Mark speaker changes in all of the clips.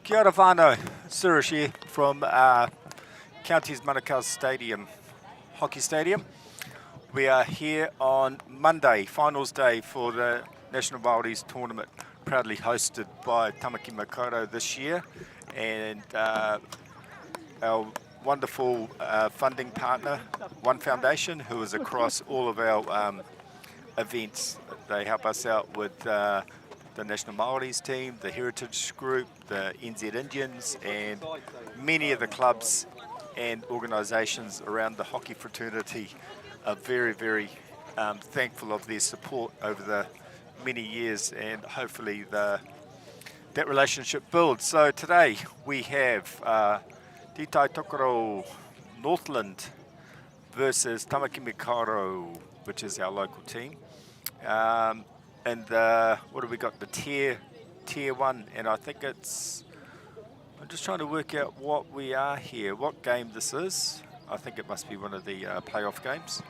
Speaker 1: Kia ora whānau, Suresh here from Counties Manukau Stadium, Hockey Stadium. We are here on Monday, finals day for the National Māori's tournament, proudly hosted by Tāmaki Makaurau this year, and our wonderful funding partner, One Foundation, who is across all of our events. They help us out with the National Māori's team, the Heritage Group, the NZ Indians, and many of the clubs and organisations around the hockey fraternity are very, very thankful of their support over the many years, and hopefully that relationship builds. So today we have Tai Tokerau Northland versus Tāmaki Makaurau, which is our local team. And what have we got? The tier 1, and I think it's, I'm just trying to work out what we are here, what game this is. I think it must be one of the playoff games.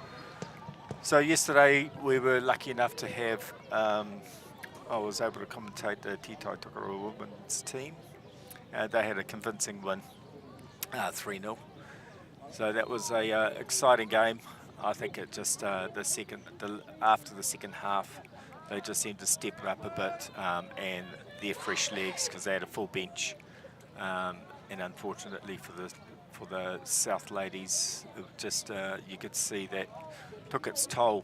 Speaker 1: So yesterday we were lucky enough to have, I was able to commentate the Tai Tokerau women's team. They had a convincing win, 3-0. So that was a exciting game. I think it just after the second half, they just seemed to step it up a bit, and their fresh legs, because they had a full bench, and unfortunately for the South ladies, it just you could see that took its toll.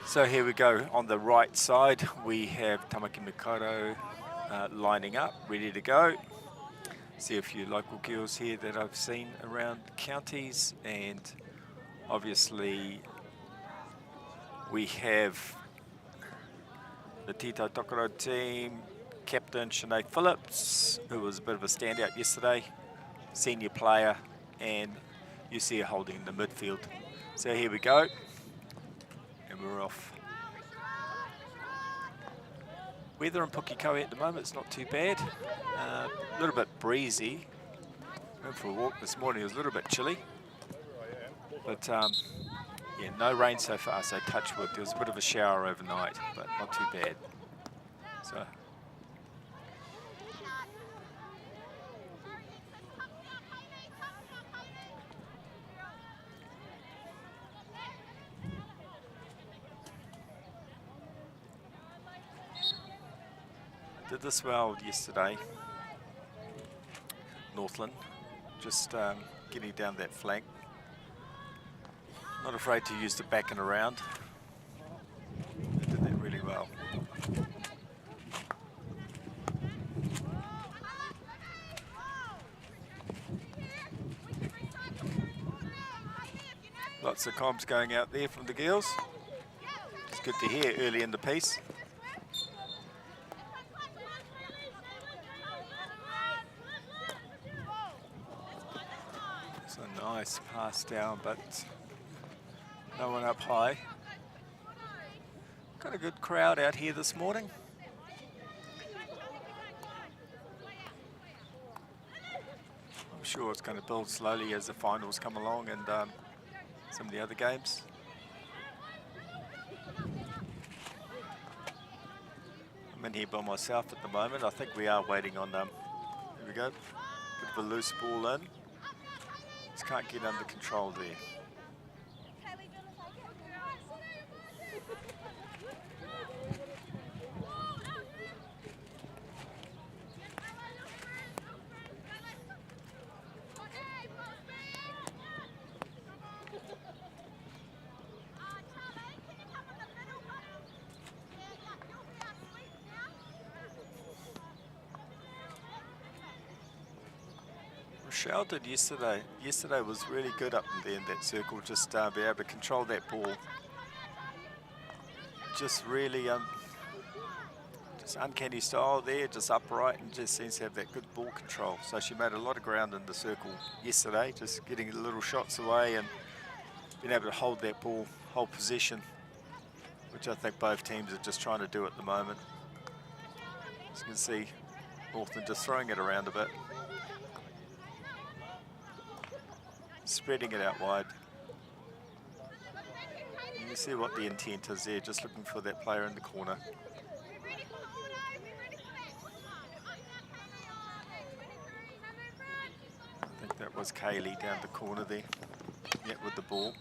Speaker 1: So here we go. On the right side, we have Tāmaki Makaurau lining up, ready to go. See a few local girls here that I've seen around counties, and obviously we have the Tai Tokerau team, captain Sinead Phillips, who was a bit of a standout yesterday, senior player, and you see her holding in the midfield. So here we go, and we're off. Weather in Pukekohe at the moment, it's not too bad. A little bit breezy. Went for a walk this morning, it was a little bit chilly. But yeah, no rain so far, so touch wood. There was a bit of a shower overnight, but not too bad. So did this well yesterday, Northland, just getting down that flank. Not afraid to use the back and around. They did that really well. Lots of comms going out there from the girls. It's good to hear early in the piece. It's a nice pass down, but no one up high. Got a good crowd out here this morning. I'm sure it's going to build slowly as the finals come along, and some of the other games. I'm in here by myself at the moment. I think we are waiting on here we go. Bit of a loose ball in. Just can't get under control there. Rochelle did yesterday. Yesterday was really good up there in that circle, just be able to control that ball. Just really just uncanny style there, just upright, and just seems to have that good ball control. So she made a lot of ground in the circle yesterday, just getting the little shots away and being able to hold that ball, hold possession, which I think both teams are just trying to do at the moment. As you can see, Northland just throwing it around a bit. Spreading it out wide. You can see what the intent is there, just looking for that player in the corner. was Kaylee down the corner there. Yep, with the ball.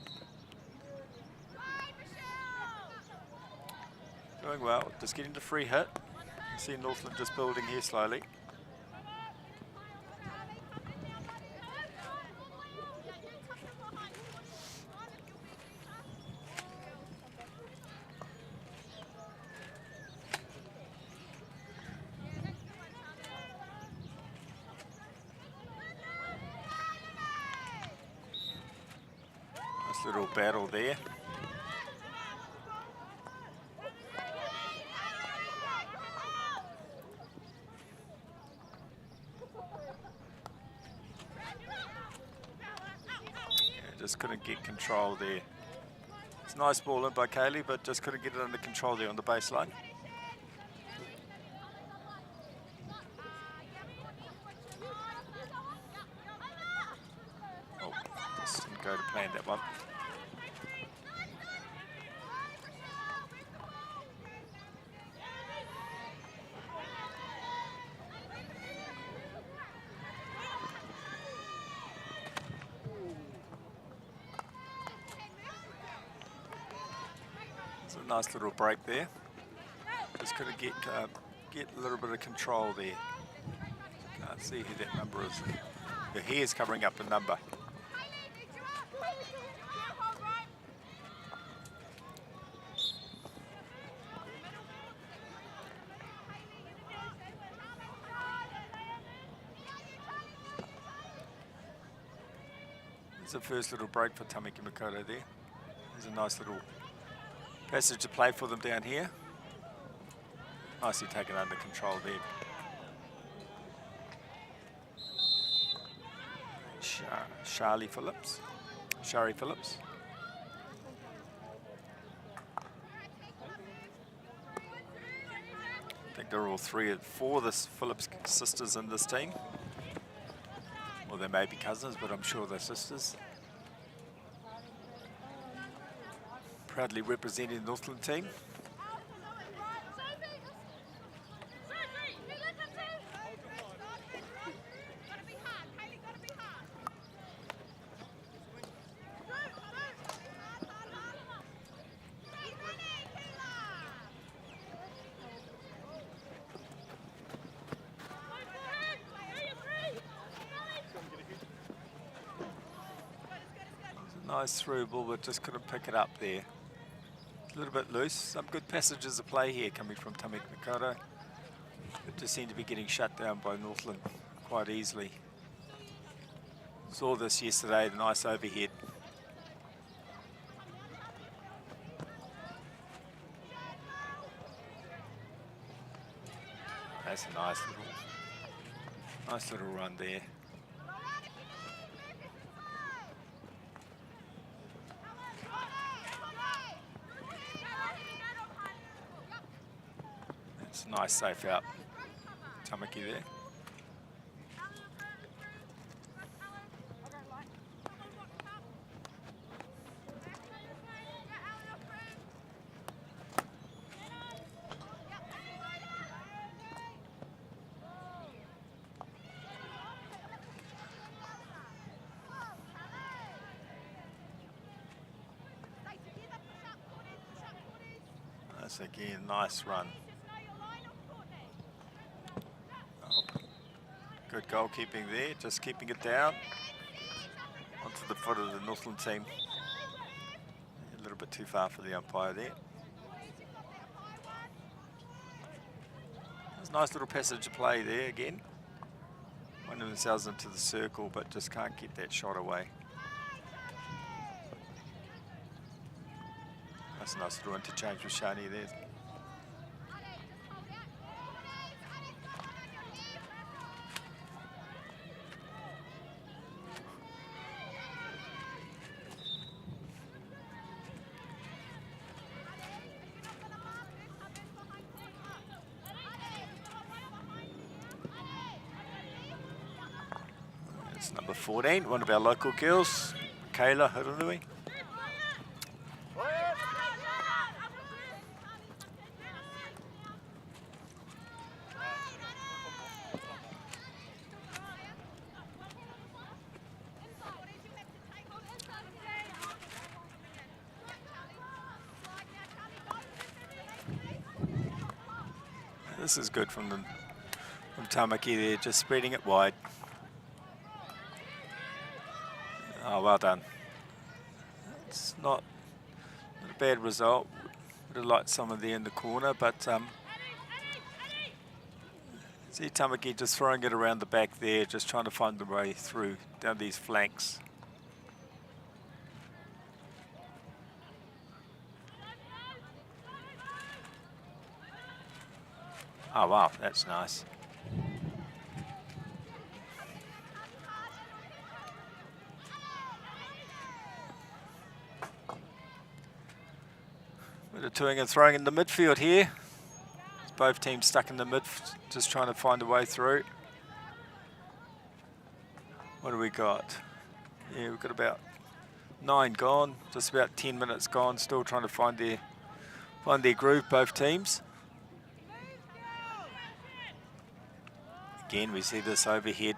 Speaker 1: Doing well, just getting the free hit. You see Northland just building here slowly. Nice little battle there. Just couldn't get control there. It's a nice ball in by Kaylee, but just couldn't get it under control there on the baseline. Oh, just didn't go to plan that one. Nice little break there. Just got to get a little bit of control there. Can't see who that number is. The hair's covering up the number. There's the first little break for Tāmaki Makaurau there. There's a nice little passage to play for them down here. Nicely taken under control there. Shari Phillips. I think there are all four of the Phillips sisters in this team. Well, they may be cousins, but I'm sure they're sisters. Proudly representing the Northland team. Nice through ball, but just couldn't pick it up there. A little bit loose. Some good passages of play here coming from Tāmaki Makaurau. It just seemed to be getting shut down by Northland quite easily. Saw this yesterday, the nice overhead. That's a nice little run there. It's a nice safe out, Tāmaki there. That's again, nice run. Good goalkeeping there, just keeping it down onto the foot of the Northland team. A little bit too far for the umpire there. There's a nice little passage of play there again. Winding themselves into the circle, but just can't get that shot away. That's a nice little interchange with Shani there. It's number 14, one of our local girls, Kayla Hirunui. This is good from Tāmaki there, just spreading it wide. Oh, well done. It's not a bad result. Would have liked someone there in the corner, but see Tāmaki just throwing it around the back there, just trying to find the way through down these flanks. Oh wow, that's nice. Bit of toing and throwing in the midfield here. Both teams stuck in the mid, just trying to find a way through. What do we got? Yeah, we've got about 9 gone, just about 10 minutes gone, still trying to find their groove, both teams. Again, we see this overhead.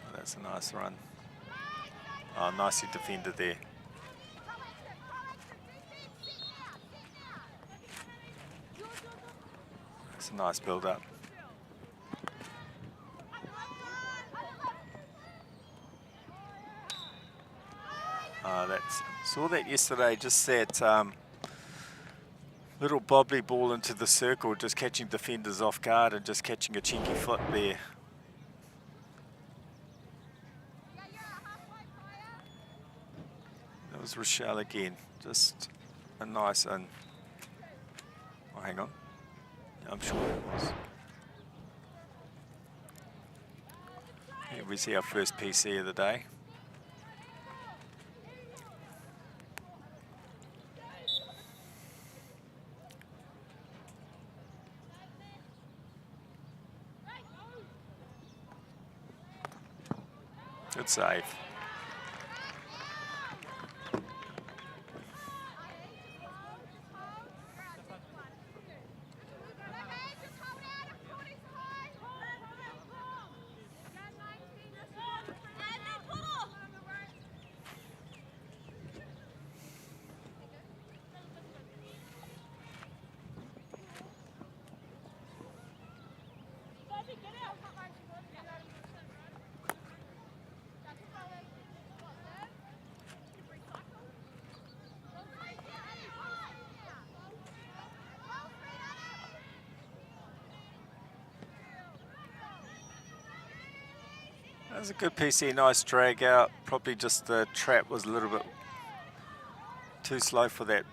Speaker 1: Oh, that's a nice run. Oh, nicely defended there. That's a nice build-up. Saw that yesterday, just that little bobbly ball into the circle, just catching defenders off guard and just catching a cheeky foot there. That was Rochelle again, just a nice and, oh, hang on, I'm sure it was. Here we see our first PC of the day. Good save. That was a good PC, nice drag out. Probably just the trap was a little bit too slow for that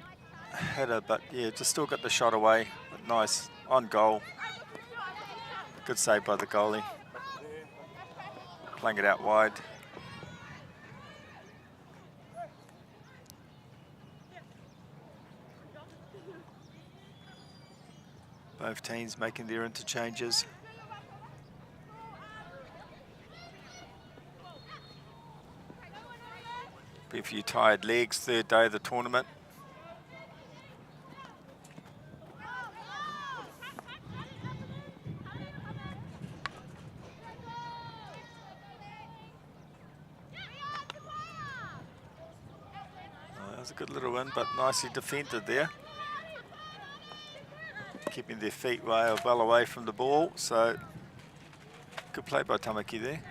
Speaker 1: header, but yeah, just still got the shot away. But nice, on goal. Good save by the goalie. Playing it out wide. Both teams making their interchanges. Be a few tired legs, third day of the tournament. That was a good little win, but nicely defended there. Keeping their feet well away from the ball, so good play by Tāmaki there.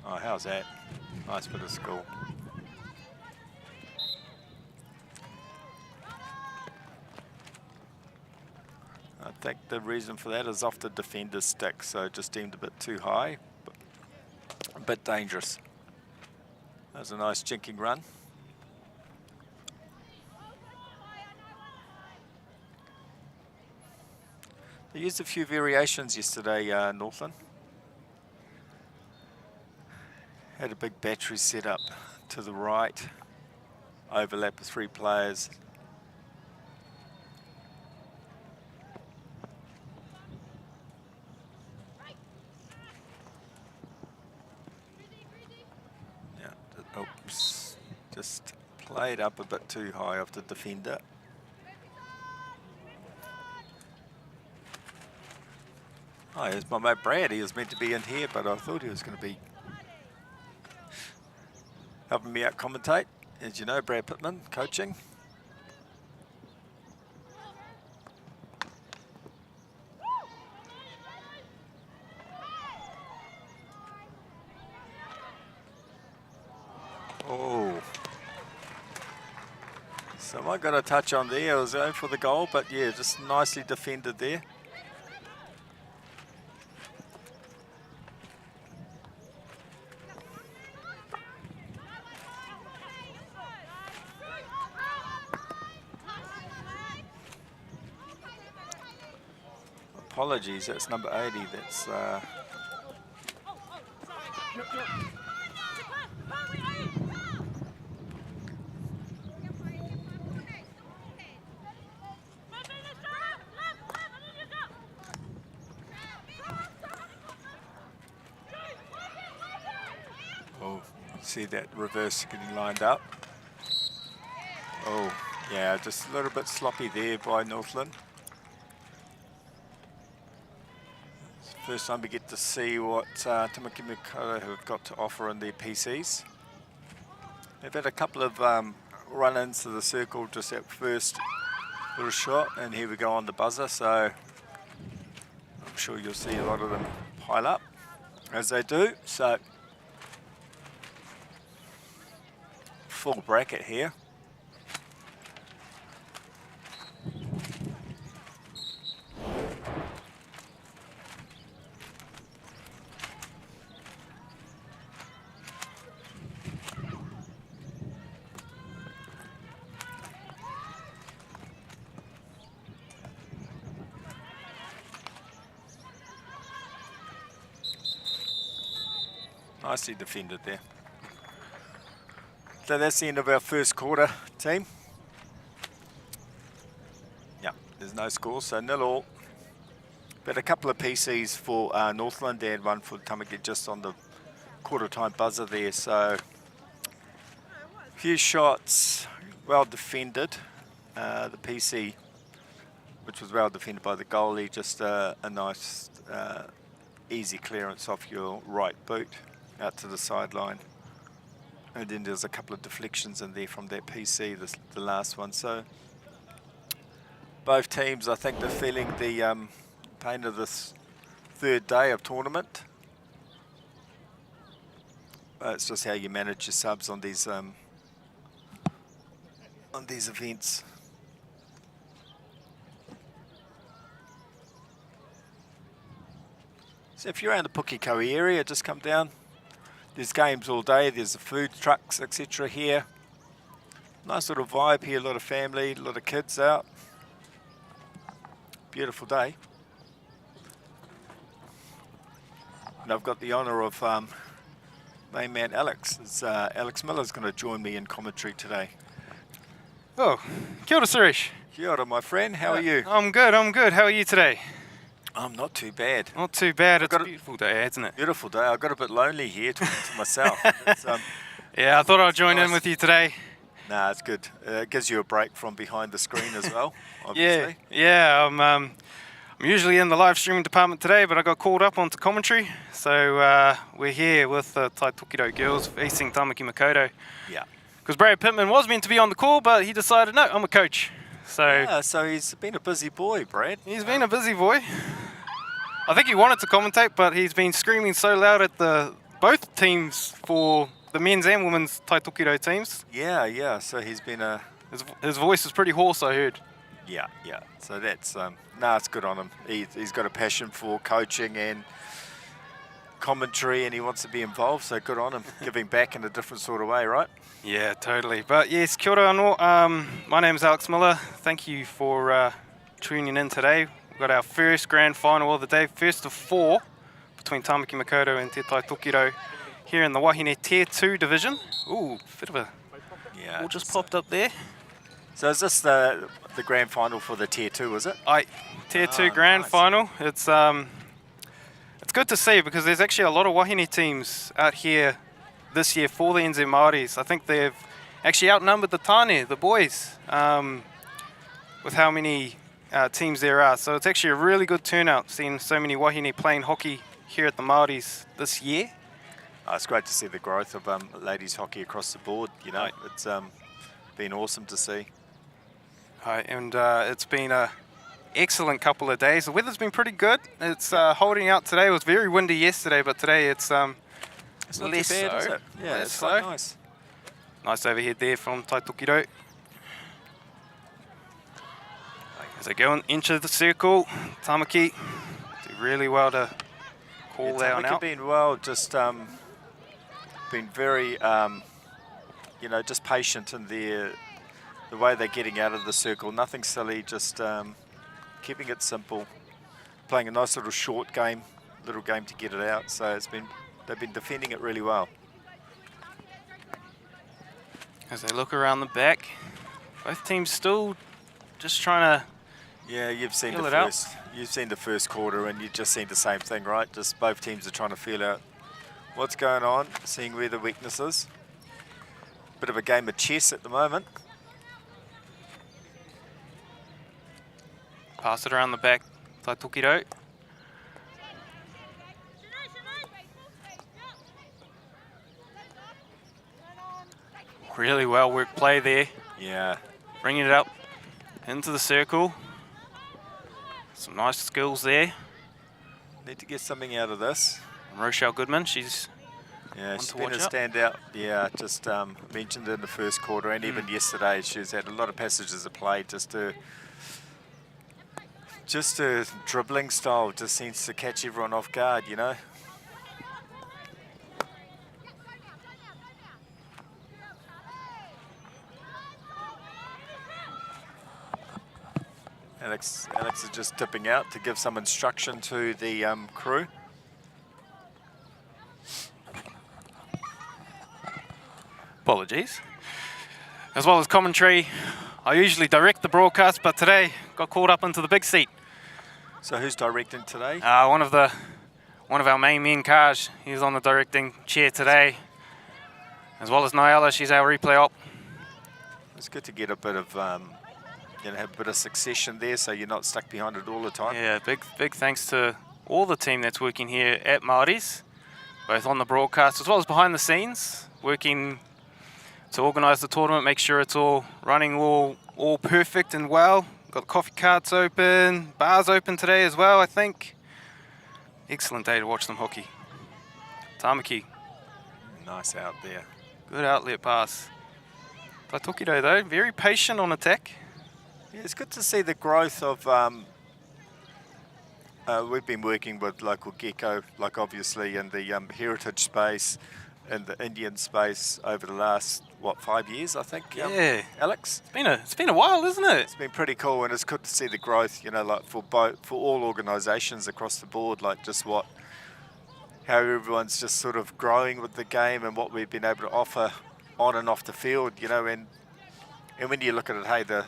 Speaker 1: Oh, how's that? Nice bit of skill. I think the reason for that is off the defender's stick, so just deemed a bit too high, but a bit dangerous. That was a nice jinking run. They used a few variations yesterday, Northland. Had a big battery set up to the right, overlap of 3 players. Yeah, oops, just played up a bit too high off the defender. Oh, here's my mate Brad. He was meant to be in here, but I thought he was going to be helping me out commentate. As you know, Brad Pittman, coaching. Oh. Someone got a touch on there. I was going for the goal, but yeah, just nicely defended there. Apologies, that's number 80. That's oh, see that reverse getting lined up. Oh, yeah, just a little bit sloppy there by Northland. First time we get to see what Tāmaki Makaurau have got to offer in their PCs. They've had a couple of run-ins to the circle, just that first little shot, and here we go on the buzzer, so I'm sure you'll see a lot of them pile up, as they do. So, full bracket here. Nicely defended there. So that's the end of our first quarter, team. Yeah, there's no score, so 0-0. But a couple of PCs for Northland and one for Tāmaki just on the quarter time buzzer there. So a few shots, well defended. The PC, which was well defended by the goalie, just a nice easy clearance off your right boot out to the sideline. And then there's a couple of deflections in there from that PC, the last one. So both teams, I think they're feeling the pain of this third day of tournament. It's just how you manage your subs on these events. So if you're around the Pukekohe area, just come down. There's games all day, there's the food trucks, etc. here. Nice little vibe here, a lot of family, a lot of kids out. Beautiful day. And I've got the honour of main man Alex. Alex Miller's going to join me in commentary today.
Speaker 2: Oh, kia ora, Suresh.
Speaker 1: Kia ora, my friend. How are you?
Speaker 2: I'm good. How are you today?
Speaker 1: I'm not too bad.
Speaker 2: Not too bad. It's a beautiful day, isn't it?
Speaker 1: Beautiful day. I got a bit lonely here to myself.
Speaker 2: Yeah, I thought I'd join in with you today.
Speaker 1: Nah, it's good. It gives you a break from behind the screen as well, obviously.
Speaker 2: Yeah. I'm usually in the live streaming department today, but I got called up onto commentary. So we're here with the Tai Tokerau girls facing Tāmaki Makaurau.
Speaker 1: Yeah.
Speaker 2: Because Brad Pittman was meant to be on the call, but he decided, no, I'm a coach. So
Speaker 1: yeah, so he's been a busy boy, Brad.
Speaker 2: He's been a busy boy. I think he wanted to commentate, but he's been screaming so loud at both teams for the men's and women's Tai Tokerau teams.
Speaker 1: Yeah. So he's been
Speaker 2: his voice is pretty hoarse, I heard.
Speaker 1: Yeah. So that's it's good on him. He's got a passion for coaching and commentary, and he wants to be involved. So good on him, giving back in a different sort of way, right?
Speaker 2: Yeah, totally. But yes, kia ora anō. My name's Alex Miller. Thank you for tuning in today. We've got our first grand final of the day, first of 4 between Tāmaki Makaurau and Te Tai Tokerau here in the Wāhine Tier 2 division. Ooh, bit of a ball just popped up there.
Speaker 1: So is this the grand final for the Tier 2, is it?
Speaker 2: Tier 2 grand final. It's good to see because there's actually a lot of Wāhine teams out here this year for the NZ Māoris. I think they've actually outnumbered the Tāne, the boys, with how many teams there are. So it's actually a really good turnout, seeing so many Wāhine playing hockey here at the Māoris this year.
Speaker 1: It's great to see the growth of ladies hockey across the board. You know, it's been awesome to see.
Speaker 2: And it's been a excellent couple of days. The weather's been pretty good. It's holding out today. It was very windy yesterday, but today it's
Speaker 1: not
Speaker 2: less
Speaker 1: too bad,
Speaker 2: so.
Speaker 1: is it? Yeah,
Speaker 2: Less
Speaker 1: it's
Speaker 2: so.
Speaker 1: quite nice.
Speaker 2: Nice overhead there from Tai Tokerau. As they go into the circle, Tāmaki do really well to call that one out.
Speaker 1: Been well, just been very, you know, just patient in the way they're getting out of the circle. Nothing silly, just keeping it simple, playing a nice little short game, little game to get it out. So they've been defending it really well.
Speaker 2: As they look around the back, both teams still just trying to.
Speaker 1: Yeah, you've seen the first quarter, and you've just seen the same thing, right? Just both teams are trying to feel out what's going on, seeing where the weakness is. Bit of a game of chess at the moment.
Speaker 2: Pass it around the back, Tai Tokerau. Really well worked play there.
Speaker 1: Yeah.
Speaker 2: Bringing it up into the circle. Some nice skills there.
Speaker 1: Need to get something out of this.
Speaker 2: And Rochelle Goodman, she's
Speaker 1: she's been a standout. Yeah, just mentioned in the first quarter and even yesterday, she's had a lot of passages of play. Just a dribbling style just seems to catch everyone off guard, you know. Alex is just dipping out to give some instruction to the crew.
Speaker 2: Apologies. As well as commentary, I usually direct the broadcast, but today got called up into the big seat.
Speaker 1: So who's directing today?
Speaker 2: One of our main men, Kaj, he's on the directing chair today. As well as Nyala, she's our replay op.
Speaker 1: It's good to get a bit of have a bit of succession there, so you're not stuck behind it all the time.
Speaker 2: Yeah, big thanks to all the team that's working here at Māoris, both on the broadcast as well as behind the scenes, working to organise the tournament, make sure it's all running all perfect and well. Got coffee carts open, bars open today as well, I think. Excellent day to watch some hockey. Tāmaki.
Speaker 1: Nice out there.
Speaker 2: Good outlet pass. Tai Tokerau though, very patient on attack.
Speaker 1: Yeah, it's good to see the growth of, we've been working with local Gecko, like obviously in the heritage space and the Indian space over the last, 5 years, I think?
Speaker 2: Yeah.
Speaker 1: Alex?
Speaker 2: It's been a while, isn't it?
Speaker 1: It's been pretty cool, and it's good to see the growth, you know, like for all organisations across the board, like just how everyone's just sort of growing with the game and what we've been able to offer on and off the field, you know, and when you look at it, hey, the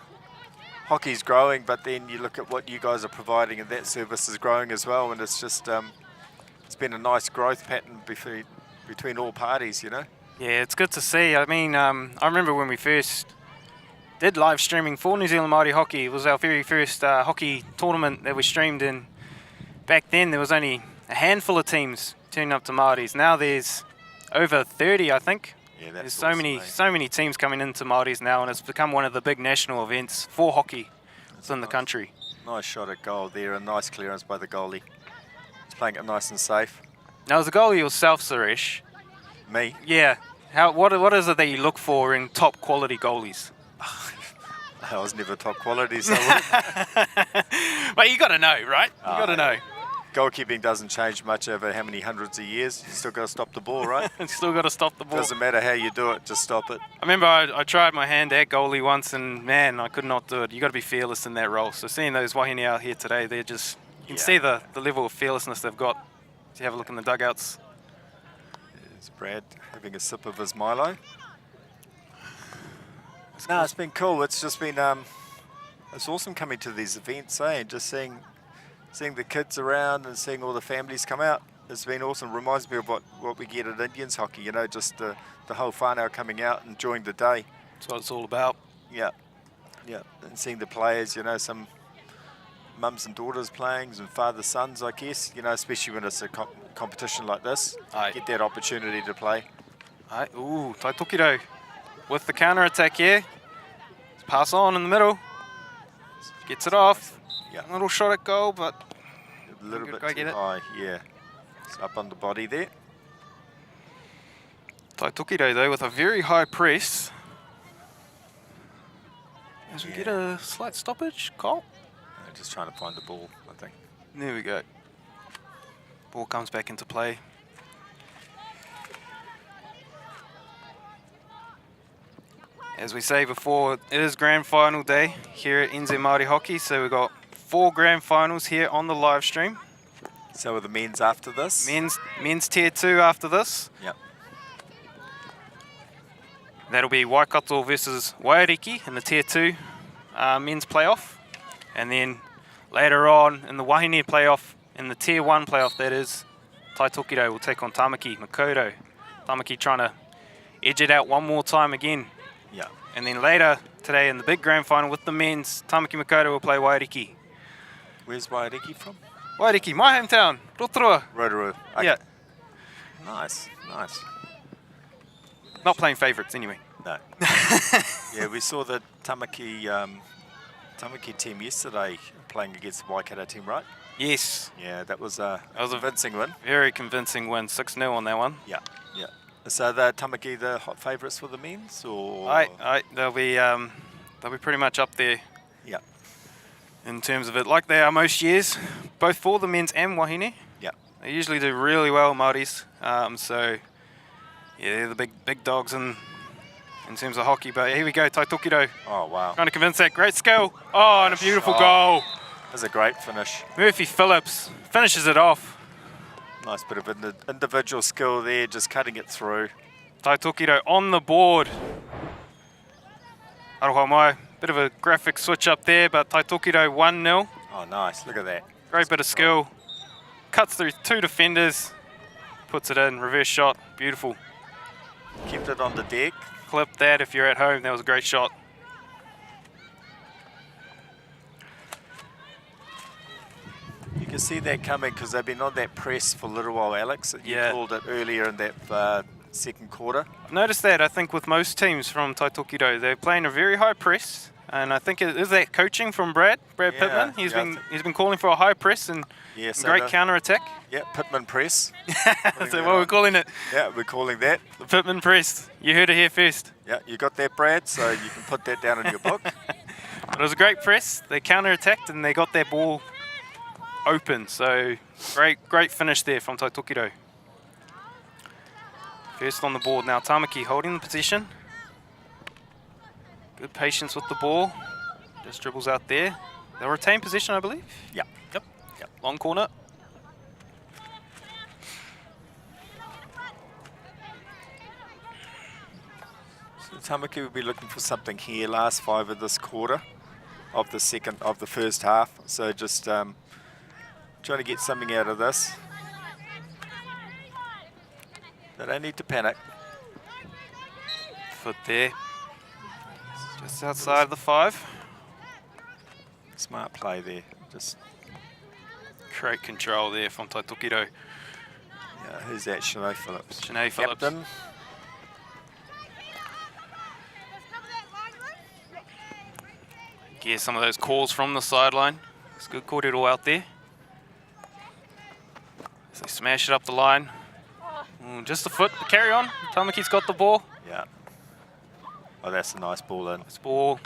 Speaker 1: hockey's growing, but then you look at what you guys are providing and that service is growing as well, and it's just it's been a nice growth pattern between all parties, you know.
Speaker 2: Yeah, it's good to see. I mean, I remember when we first did live streaming for New Zealand Māori hockey. It was our very first hockey tournament that we streamed in. Back then there was only a handful of teams turning up to Māoris. Now there's over 30, I think.
Speaker 1: Yeah, that's
Speaker 2: There's
Speaker 1: awesome,
Speaker 2: so many teams coming into Māoris now, and it's become one of the big national events for hockey within the country.
Speaker 1: Nice shot at goal there, a nice clearance by the goalie. He's playing it nice and safe.
Speaker 2: Now, as a goalie yourself, Suresh.
Speaker 1: Me?
Speaker 2: Yeah. What is it that you look for in top quality goalies?
Speaker 1: I was never top quality, so...
Speaker 2: But you got to know, right? You got to know.
Speaker 1: Goalkeeping doesn't change much over how many hundreds of years. You still got to stop the ball, right?
Speaker 2: Still got to stop the ball.
Speaker 1: Doesn't matter how you do it, just stop it.
Speaker 2: I remember I tried my hand at goalie once, and man, I could not do it. You got to be fearless in that role. So seeing those Wāhine out here today, they're just, you can see the level of fearlessness they've got. If you have a look in the dugouts.
Speaker 1: There's Brad having a sip of his Milo. No, it's been cool. It's just been, it's awesome coming to these events, and just seeing the kids around and seeing all the families come out. It's been awesome. Reminds me of what we get at Indians hockey, you know, just the whole whānau coming out, enjoying the day.
Speaker 2: That's what it's all about.
Speaker 1: Yeah, yeah. And seeing the players, you know, some mums and daughters playing and father sons, I guess. You know, especially when it's a competition like this,
Speaker 2: Aye.
Speaker 1: get that opportunity to play.
Speaker 2: Aye. Ooh, Tai Tokerau with the counter attack here. Pass on in the middle. Gets it off.
Speaker 1: Yeah.
Speaker 2: Little shot at goal, but
Speaker 1: A little bit
Speaker 2: go
Speaker 1: too
Speaker 2: get it.
Speaker 1: high. Yeah. It's up on the body there.
Speaker 2: Tai Tokerau though with a very high press. As we
Speaker 1: Yeah.
Speaker 2: get a slight stoppage, Cole.
Speaker 1: Just trying to find the ball, I think.
Speaker 2: There we go. Ball comes back into play. As we say before, it is grand final day here at NZ Māori Hockey, so we've got 4 grand finals here on the live stream.
Speaker 1: So are the men's after this?
Speaker 2: Men's tier 2 after this.
Speaker 1: Yep.
Speaker 2: That'll be Waikato versus Waiariki in the tier 2 men's playoff. And then later on in the Wāhine playoff, in the tier 1 playoff that is, Tai Tokerau will take on Tāmaki Makaurau. Tāmaki trying to edge it out one more time again.
Speaker 1: Yeah.
Speaker 2: And then later today in the big grand final with the men's, Tāmaki Makaurau will play Waiariki.
Speaker 1: Where's Waiariki from?
Speaker 2: Waiariki, my hometown, Rotorua.
Speaker 1: Rotorua. Okay.
Speaker 2: Yeah,
Speaker 1: Nice, nice.
Speaker 2: not playing favourites anyway.
Speaker 1: No. Yeah, we saw the Tāmaki team yesterday playing against the Waikato team, right?
Speaker 2: Yes,
Speaker 1: Yeah, that was a
Speaker 2: was a-
Speaker 1: convincing win.
Speaker 2: very convincing win, 6-0 on that one.
Speaker 1: Yeah, yeah. So the Tāmaki the hot favourites for the men's, or?
Speaker 2: Aye, they'll be pretty much up there
Speaker 1: Yeah,
Speaker 2: in terms of it, like they are most years, both for the men's and Wāhine.
Speaker 1: yeah.
Speaker 2: They usually do really well, Māoris. So yeah, they're the big dogs in terms of hockey. But here we go, Tai Tokerau
Speaker 1: Oh wow,
Speaker 2: trying to convince that great skill. Oh, and a beautiful
Speaker 1: Oh.
Speaker 2: goal.
Speaker 1: that's a great finish.
Speaker 2: Murphy Phillips finishes it off.
Speaker 1: Nice bit of individual skill there, just cutting it through.
Speaker 2: Tai Tokerau on the board. Aroha mai, bit of a graphic switch up there, but Tai Tokerau 1-0.
Speaker 1: Oh nice, look at that.
Speaker 2: Great bit of skill. Cuts through 2 defenders, puts it in, reverse shot, beautiful.
Speaker 1: Kept it on the deck.
Speaker 2: Clip that if you're at home, that was a great shot.
Speaker 1: You can see that coming because they've been on that press for a little while, Alex. You
Speaker 2: Yeah.
Speaker 1: called it earlier in that second quarter.
Speaker 2: I've noticed that, I think, with most teams from Tai Tokerau, they're playing a very high press, and I think is that coaching from Brad
Speaker 1: Yeah,
Speaker 2: Pittman. He's
Speaker 1: yeah, I
Speaker 2: been
Speaker 1: think-
Speaker 2: he's been calling for a high press and
Speaker 1: Yeah, so
Speaker 2: great
Speaker 1: the-
Speaker 2: counter attack.
Speaker 1: Yeah, Pittman press.
Speaker 2: That's what we're calling it,
Speaker 1: Yeah, we're calling that.
Speaker 2: the Pittman press. You heard it here first.
Speaker 1: Yeah, you got that, Brad, so you can put that down in your book.
Speaker 2: It was a great press. They counter attacked and they got their ball open. So great finish there from Tai Tokerau. First on the board now, Tāmaki holding the position. Good patience with the ball. Just dribbles out there. They'll retain position, I believe.
Speaker 1: Yeah.
Speaker 2: Yep.
Speaker 1: Yep.
Speaker 2: Long corner.
Speaker 1: So Tāmaki will be looking for something here, last 5 of this quarter of the first half. So just trying to get something out of this. They don't need to panic.
Speaker 2: Foot there. Just outside the 5.
Speaker 1: Smart play there. Just
Speaker 2: Great control there from Tai Tokerau.
Speaker 1: yeah, who's that? Sinead Phillips.
Speaker 2: Sinead Phillips.
Speaker 1: Captain.
Speaker 2: Yeah, some of those calls from the sideline. It's good kōrero out there. As they smash it up the line. Just a foot, but carry on. Tāmaki's got the ball.
Speaker 1: Yeah. Oh, that's a nice ball in.
Speaker 2: This ball.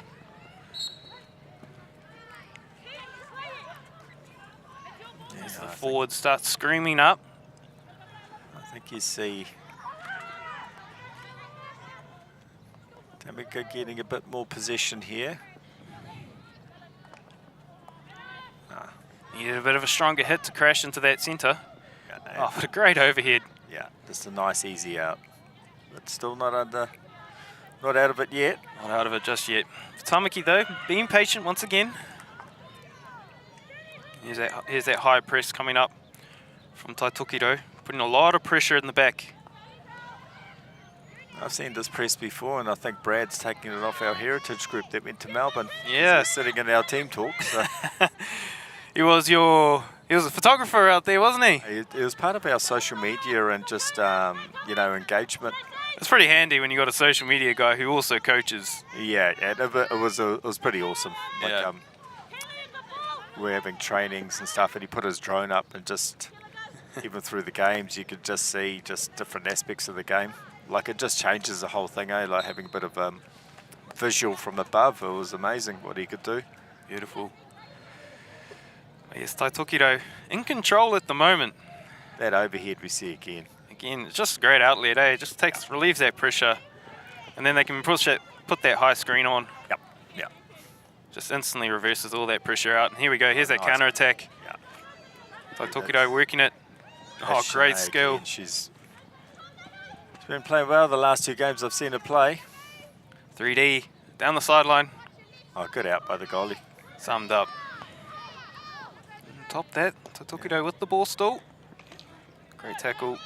Speaker 1: Yeah,
Speaker 2: As the
Speaker 1: I think-
Speaker 2: forward starts screaming up.
Speaker 1: I think you see Tāmaki getting a bit more possession here.
Speaker 2: Needed a bit of a stronger hit to crash into that centre.
Speaker 1: Yeah,
Speaker 2: Oh, what a great overhead.
Speaker 1: yeah, just a nice easy out. But still not out of it yet.
Speaker 2: Not out of it just yet. For Tāmaki though, being patient once again. Here's that high press coming up from Tai Tokerau, putting a lot of pressure in the back.
Speaker 1: I've seen this press before, and I think Brad's taking it off our heritage group that went to Melbourne.
Speaker 2: Yeah.
Speaker 1: He's sitting in our team talk. So.
Speaker 2: He was a photographer out there, wasn't he?
Speaker 1: It was part of our social media and just, you know, engagement.
Speaker 2: It's pretty handy when you got a social media guy who also coaches.
Speaker 1: Yeah, it was pretty awesome. Like,
Speaker 2: Yeah.
Speaker 1: we're having trainings and stuff, and he put his drone up, and just even through the games, you could just see just different aspects of the game. Like, it just changes the whole thing, eh? Like having a bit of visual from above. It was amazing what he could do.
Speaker 2: Beautiful. Yes, Tai Tokerau in control at the moment.
Speaker 1: That overhead we see again.
Speaker 2: Again, it's just a great outlet, eh? It just relieves that pressure, and then they can put that high screen on.
Speaker 1: Yep. Yeah.
Speaker 2: Just instantly reverses all that pressure out. And here we go. Here's that
Speaker 1: Nice.
Speaker 2: counter attack.
Speaker 1: Yeah.
Speaker 2: Tai Tokerau working it. Oh,
Speaker 1: That's
Speaker 2: great
Speaker 1: Sinead
Speaker 2: skill.
Speaker 1: again. She's been playing well the last 2 games I've seen her play.
Speaker 2: 3D down the sideline.
Speaker 1: Oh, good out by the goalie.
Speaker 2: Summed up. Top that. Tai Tokerau with the ball still. Great tackle.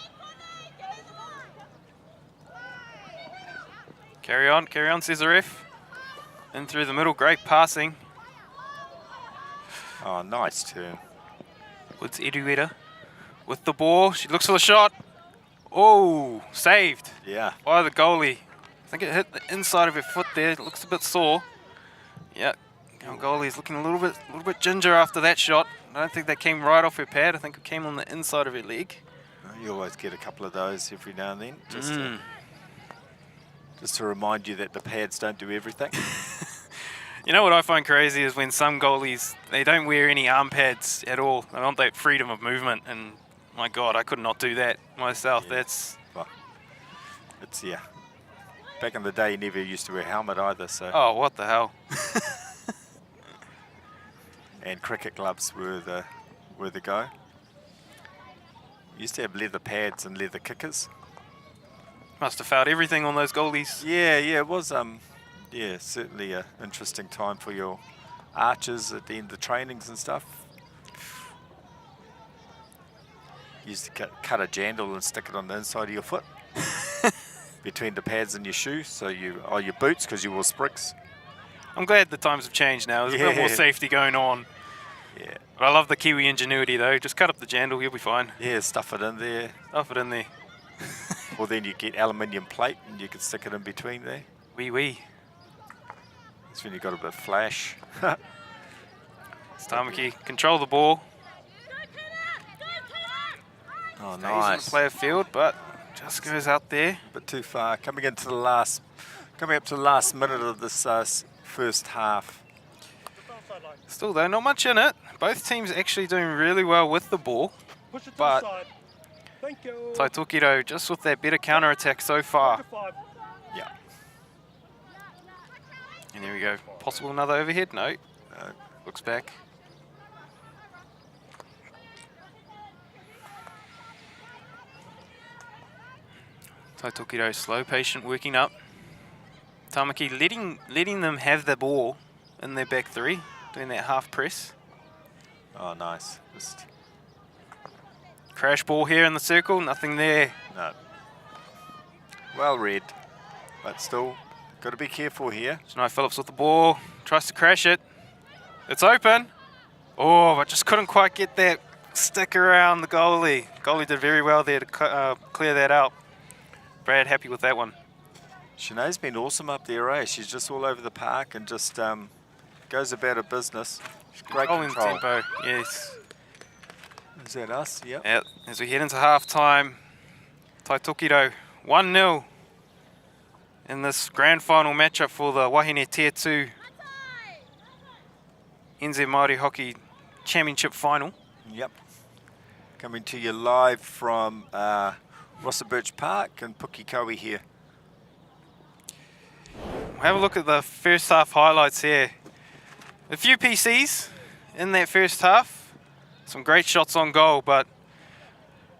Speaker 2: Carry on, says the ref. In through the middle, great passing.
Speaker 1: Oh, nice turn.
Speaker 2: Woods Edueta with the ball. She looks for the shot. Oh, saved
Speaker 1: Yeah.
Speaker 2: by the goalie. I think it hit the inside of her foot there. It looks a bit sore. Yeah, our goalie's looking a little bit ginger after that shot. I don't think that came right off her pad. I think it came on the inside of her leg.
Speaker 1: You always get a couple of those every now and then.
Speaker 2: Mm.
Speaker 1: Just to remind you that the pads don't do everything.
Speaker 2: You know what I find crazy is when some goalies, they don't wear any arm pads at all. They want that freedom of movement, and my God, I could not do that myself.
Speaker 1: Yeah.
Speaker 2: That's...
Speaker 1: Well, it's, yeah. Back in the day, you never used to wear a helmet either, so.
Speaker 2: Oh, what the hell?
Speaker 1: And cricket gloves were the go. Used to have leather pads and leather kickers.
Speaker 2: Must have felt everything on those goalies.
Speaker 1: Yeah, it was yeah, certainly an interesting time for your archers at the end of trainings and stuff. Used to cut a jandle and stick it on the inside of your foot. Between the pads and your shoes, so your boots, because you wore sprigs.
Speaker 2: I'm glad the times have changed now. There's a bit more safety going on.
Speaker 1: Yeah.
Speaker 2: But I love the Kiwi ingenuity though. Just cut up the jandle, you'll be fine.
Speaker 1: Yeah, stuff it in there.
Speaker 2: Stuff it in there.
Speaker 1: Or then you get aluminium plate and you can stick it in between there.
Speaker 2: Wee.
Speaker 1: That's when you got a bit of flash.
Speaker 2: It's Tāmaki, control the ball.
Speaker 1: Oh,
Speaker 2: Stays in
Speaker 1: nice.
Speaker 2: the player field, but just goes out there.
Speaker 1: A bit too far. Coming up to the last minute of this first half.
Speaker 2: Still though, not much in it. Both teams actually doing really well with the ball.
Speaker 3: Push it to
Speaker 2: But
Speaker 3: the side. Thank you.
Speaker 2: Tai Tokerau just with that better counter attack so far.
Speaker 3: 5.
Speaker 1: Yeah.
Speaker 2: And there we go. Possible another overhead? No.
Speaker 1: No.
Speaker 2: Looks back. Tai Tokerau slow, patient, working up. Tāmaki letting them have the ball in their back 3, doing that half press.
Speaker 1: Oh, nice. Just,
Speaker 2: Crash ball here in the circle, nothing there.
Speaker 1: no. Well read, but still got to be careful here.
Speaker 2: Janai Phillips with the ball, tries to crash it. It's open. Oh, but just couldn't quite get that stick around the goalie. Goalie did very well there to clear that out. Brad happy with that one.
Speaker 1: Sinead's been awesome up there, eh? She's just all over the park and just goes about her business. Great
Speaker 2: Controlling
Speaker 1: control.
Speaker 2: tempo, yes.
Speaker 1: Is that us? Yep.
Speaker 2: Yeah, as we head into half time, Tai Tokerau 1-0 in this grand final matchup for the Wāhine Tier 2 NZ Māori Hockey Championship Final.
Speaker 1: Yep. Coming to you live from Rossabirch Park and Pukekohe here.
Speaker 2: We'll have a look at the first half highlights here. A few PCs in that first half. Some great shots on goal, but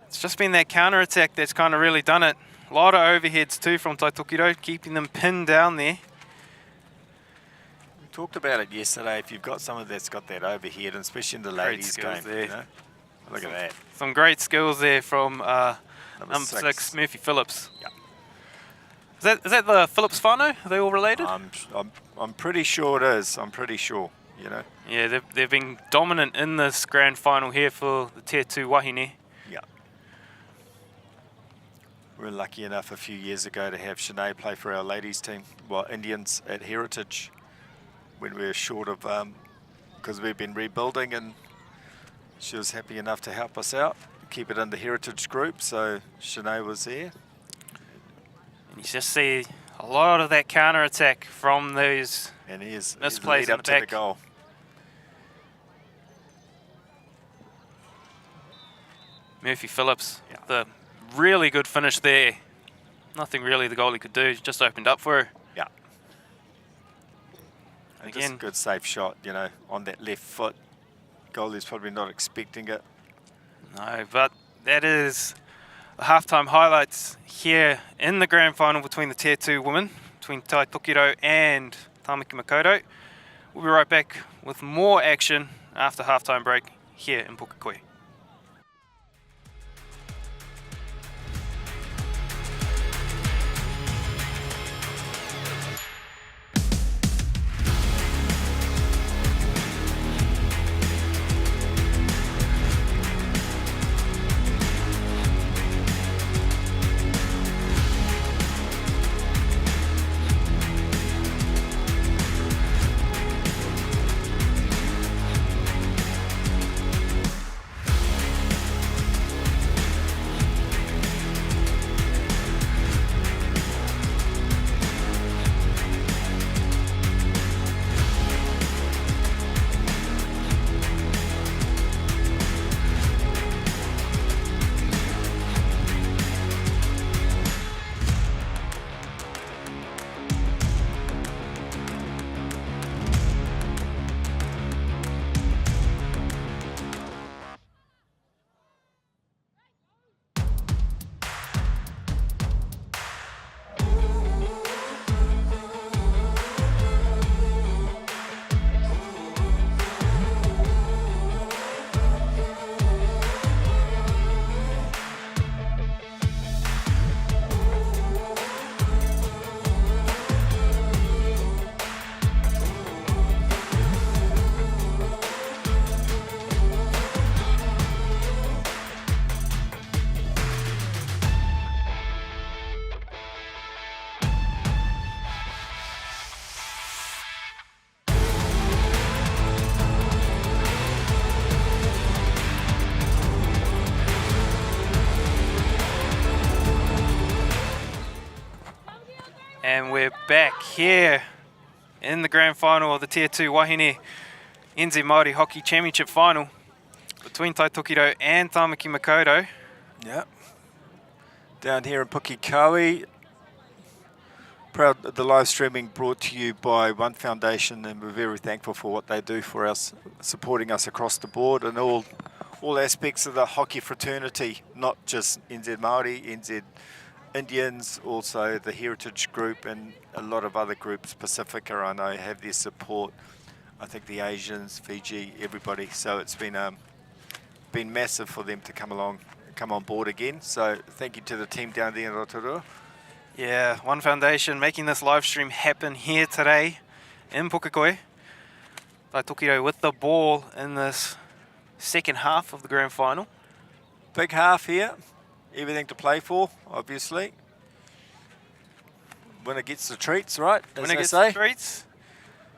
Speaker 2: it's just been that counter attack that's kind of really done it. A lot of overheads too from Tai Tokerau, keeping them pinned down there.
Speaker 1: We talked about it yesterday. If you've got someone that's got that overhead, and especially in the
Speaker 2: Great
Speaker 1: ladies'
Speaker 2: skills
Speaker 1: game,
Speaker 2: there.
Speaker 1: you know? Look at that.
Speaker 2: Some great skills there from number 6,
Speaker 1: 6.
Speaker 2: Murphy Phillips.
Speaker 1: Yeah.
Speaker 2: Is that the Phillips whānau? Are they all related?
Speaker 1: I'm pretty sure it is. I'm pretty sure. you know.
Speaker 2: Yeah, they've been dominant in this grand final here for the Tier 2 Wāhine.
Speaker 1: Yeah. We were lucky enough a few years ago to have Sinead play for our ladies team, well, Indians at Heritage, when we were short of, because we've been rebuilding, and she was happy enough to help us out, keep it in the Heritage group, so Sinead was there.
Speaker 2: And you just see a lot of that counter-attack from those
Speaker 1: And here's
Speaker 2: misplays
Speaker 1: lead
Speaker 2: in
Speaker 1: up
Speaker 2: the
Speaker 1: to the
Speaker 2: back.
Speaker 1: goal.
Speaker 2: Murphy Phillips,
Speaker 1: Yeah.
Speaker 2: the really good finish there. Nothing really the goalie could do, just opened up for her.
Speaker 1: Yeah. And just a
Speaker 2: Again,
Speaker 1: good safe shot, you know, on that left foot. Goalie's probably not expecting it.
Speaker 2: no, but that is the halftime highlights here in the grand final between the Tier 2 women, between Tai Tokerau and Tāmaki Makaurau. We'll be right back with more action after halftime break here in Pukekohe. And we're back here in the grand final of the Tier 2 Wāhine NZ Māori Hockey Championship final between Tai Tokerau and Tāmaki Makaurau.
Speaker 1: Yeah. Down here in Pukekohe. Proud of the live streaming brought to you by One Foundation, and we're very thankful for what they do for us, supporting us across the board and all aspects of the hockey fraternity, not just NZ Māori, NZ Indians, also the Heritage Group and a lot of other groups. Pacifica, I know, have their support. I think the Asians, Fiji, everybody. So it's been massive for them to come on board again. So thank you to the team down there in Rotorua.
Speaker 2: Yeah, One Foundation making this live stream happen here today in Pukekohe. Tai Tokerau with the ball in this second half of the grand final.
Speaker 1: Big half here. Everything to play for, obviously. Winner gets the treats, right? As
Speaker 2: Winner
Speaker 1: they
Speaker 2: gets
Speaker 1: say.
Speaker 2: the treats.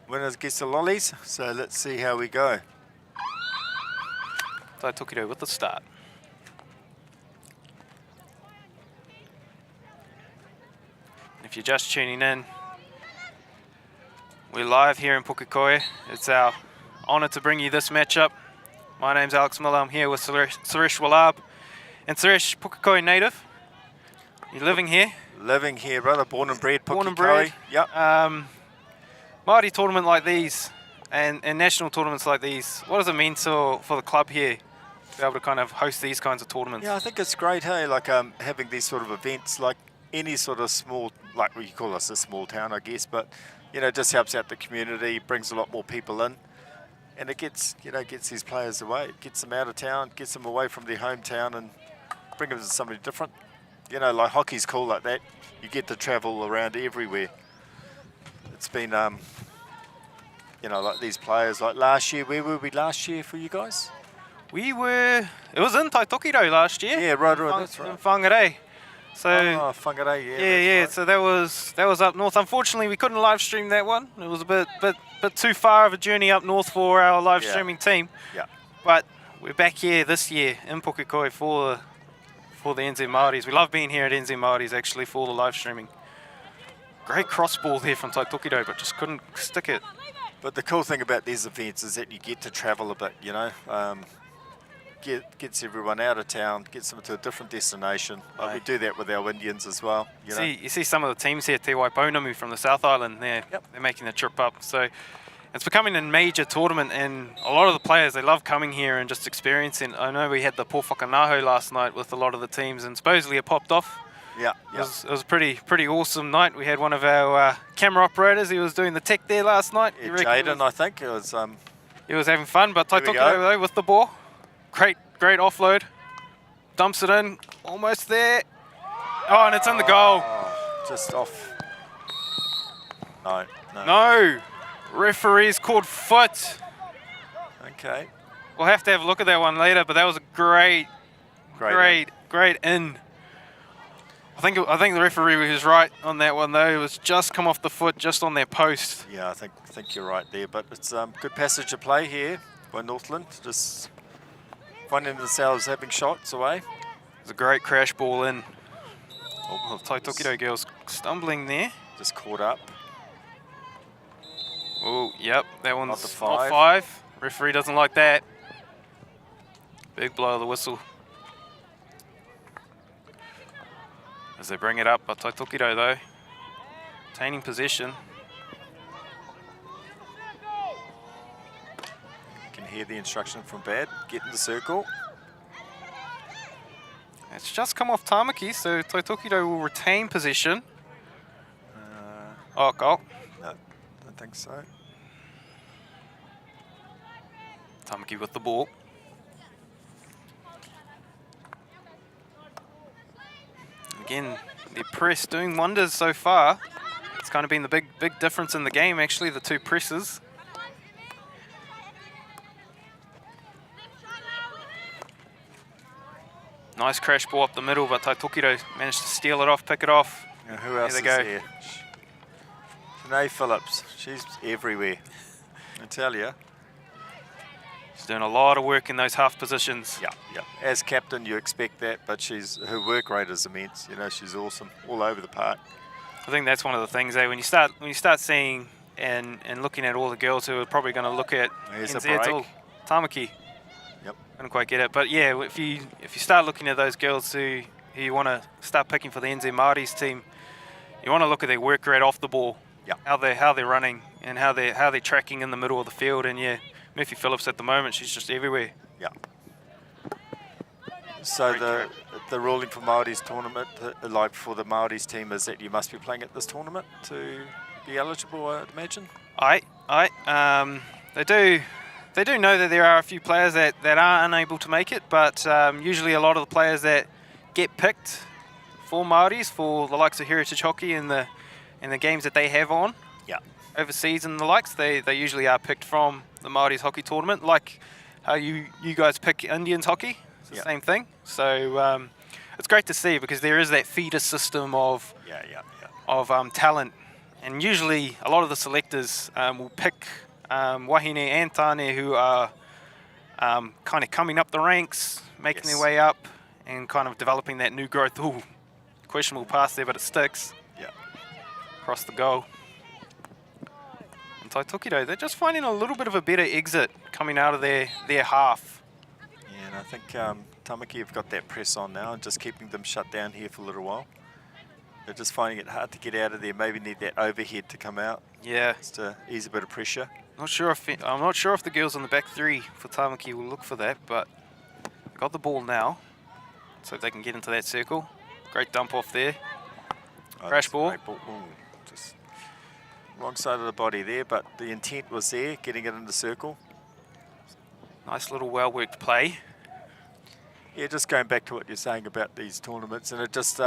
Speaker 1: Winner gets the lollies. So let's see how we go.
Speaker 2: Tai Tokerau with the start. If you're just tuning in, we're live here in Pukekohe. It's our honour to bring you this matchup. My name's Alex Miller. I'm here with Suresh Wallab. And Suresh, Pukekohe native. You're living here?
Speaker 1: Living here, brother. Born and bred Pukekohe.
Speaker 2: Born and bred.
Speaker 1: Yep.
Speaker 2: Māori tournament like these and national tournaments like these, what does it mean for the club here to be able to kind of host these kinds of tournaments?
Speaker 1: Yeah, I think it's great, hey, like having these sort of events, like any sort of small, like we call us a small town, I guess, but, you know, it just helps out the community, brings a lot more people in, and it gets, you know, gets these players away, gets them out of town, gets them away from their hometown and bring them to somebody different. You know, like hockey's cool like that. You get to travel around everywhere. It's been you know, like these players, like last year, where were we last year for you guys?
Speaker 2: We were, it was in Tai Tokerau last year.
Speaker 1: Yeah, right, that's right.
Speaker 2: In Whangarei. So,
Speaker 1: Oh, Whangarei, yeah.
Speaker 2: yeah.
Speaker 1: Right.
Speaker 2: So that was up north. Unfortunately, we couldn't live stream that one. It was a bit too far of a journey up north for our live streaming team.
Speaker 1: Yeah.
Speaker 2: But we're back here this year in Pukekohe for the NZ Māoris. We love being here at NZ Māoris actually for the live streaming. Great cross ball there from Tai Tokerau, but just couldn't stick it.
Speaker 1: But the cool thing about these events is that you get to travel a bit, you know. Gets everyone out of town, gets them to a different destination. Like we do that with our Indians as well. You
Speaker 2: see some of the teams here, Te Waipounamu from the South Island, they're making the trip up. So it's becoming a major tournament, and a lot of the players, they love coming here and just experiencing. I know we had the Pōwhakanaho last night with a lot of the teams, and supposedly it popped off.
Speaker 1: Yeah,
Speaker 2: It was a pretty awesome night. We had one of our camera operators, he was doing the tech there last night.
Speaker 1: Yeah, Jaden, I think. It was,
Speaker 2: he was having fun, but Tai Tokerau though with the ball. Great offload. Dumps it in, almost there. Oh, and it's in the goal.
Speaker 1: Just off. No.
Speaker 2: No. Referee's called foot.
Speaker 1: Okay.
Speaker 2: We'll have to have a look at that one later, but that was a great in. I think the referee was right on that one though. It was just come off the foot, just on their post.
Speaker 1: Yeah, I think you're right there. But it's good passage of play here by Northland. Just finding themselves having shots away.
Speaker 2: It was a great crash ball in. Oh, Tai Tokerau girls stumbling there.
Speaker 1: Just caught up.
Speaker 2: Oh, yep, that one's
Speaker 1: not
Speaker 2: five. Referee doesn't like that. Big blow of the whistle. As they bring it up, but Tai Tokerau though, retaining possession.
Speaker 1: You can hear the instruction from Bad. Get in the circle.
Speaker 2: It's just come off Tāmaki, so Tai Tokerau will retain possession. Oh, goal.
Speaker 1: No, don't think so.
Speaker 2: Tāmaki with the ball. Again, their press doing wonders so far. It's kind of been the big difference in the game, actually, the two presses. Nice crash ball up the middle, but Tai Tokerau managed to steal it off, pick it off.
Speaker 1: Now who else is there? Sinead Phillips. She's everywhere. I tell you.
Speaker 2: She's doing a lot of work in those half positions.
Speaker 1: Yeah. As captain, you expect that, but her work rate is immense. You know, she's awesome, all over the park.
Speaker 2: I think that's one of the things, when you start seeing and looking at all the girls who are probably going to look at NZ, Tāmaki.
Speaker 1: Yep.
Speaker 2: Couldn't quite get it, but yeah, if you start looking at those girls who you want to start picking for the NZ Māoris team, you want to look at their work rate off the ball.
Speaker 1: Yeah.
Speaker 2: How they're running and how they're tracking in the middle of the field, and yeah. Murphy Phillips at the moment, she's just everywhere.
Speaker 1: Yeah. So the ruling for Māori's tournament, like for the Māori's team, is that you must be playing at this tournament to be eligible, I'd imagine?
Speaker 2: They do know that there are a few players that are unable to make it, but usually a lot of the players that get picked for Māoris, for the likes of Heritage Hockey and the games that they have on overseas and the likes, they usually are picked from the Māoris hockey tournament, like how you guys pick Indians hockey. It's the same thing. So it's great to see, because there is that feeder system of talent, and usually a lot of the selectors will pick Wāhine and Tāne who are kind of coming up the ranks, making their way up, and kind of developing that new growth. Ooh, questionable pass there, but it sticks.
Speaker 1: Yeah.
Speaker 2: Across the goal. And Tai Tokerau, they're just finding a little bit of a better exit coming out of their half.
Speaker 1: Yeah, and I think Tāmaki have got that press on now and just keeping them shut down here for a little while. They're just finding it hard to get out of there. Maybe need that overhead to come out.
Speaker 2: Yeah.
Speaker 1: Just to ease a bit of pressure.
Speaker 2: I'm not sure if the girls on the back three for Tāmaki will look for that, but got the ball now, so if they can get into that circle. Great dump off there. Crash ball.
Speaker 1: Ooh, just wrong side of the body there, but the intent was there, getting it in the circle.
Speaker 2: Nice little well-worked play.
Speaker 1: Yeah, just going back to what you're saying about these tournaments, and it just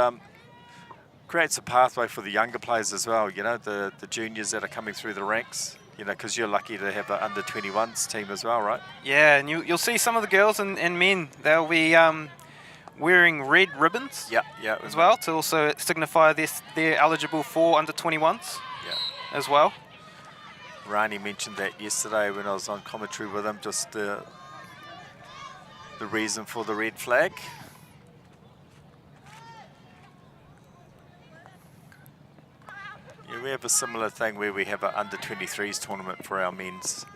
Speaker 1: creates a pathway for the younger players as well, you know, the juniors that are coming through the ranks. you know, because you're lucky to have an under 21s team as well, right?
Speaker 2: Yeah, and you'll see some of the girls and men, they'll be wearing red ribbons
Speaker 1: Yeah,
Speaker 2: as well to also signify they're eligible for under 21s as well.
Speaker 1: Rani mentioned that yesterday when I was on commentary with him, just the reason for the red flag. Yeah, we have a similar thing where we have an under 23s tournament for our men's.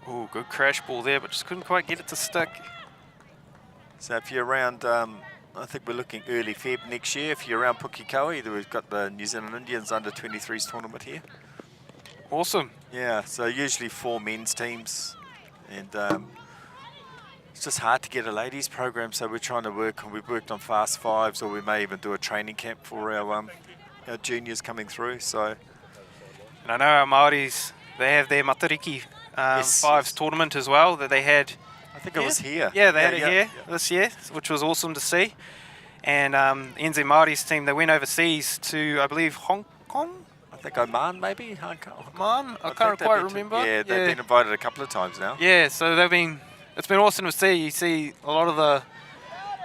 Speaker 2: Oh, good crash ball there, but just couldn't quite get it to stick.
Speaker 1: So if you're around, I think we're looking early Feb next year. If you're around Pukekohe, we've got the New Zealand Indians under 23s tournament here.
Speaker 2: Awesome.
Speaker 1: Yeah, so usually 4 men's teams, and it's just hard to get a ladies program, so we're trying to work, and we've worked on fast fives, or we may even do a training camp for our juniors coming through. So,
Speaker 2: and I know our Māoris, they have their Matariki fives tournament as well that they had.
Speaker 1: I think it was here.
Speaker 2: Yeah, they had it here this year, which was awesome to see. And NZ Māori's team, they went overseas to, I believe, Hong Kong?
Speaker 1: I think Oman, maybe?
Speaker 2: Oman? I can't quite remember.
Speaker 1: Yeah, they've been invited a couple of times now.
Speaker 2: Yeah, so it's been awesome to see. You see a lot of the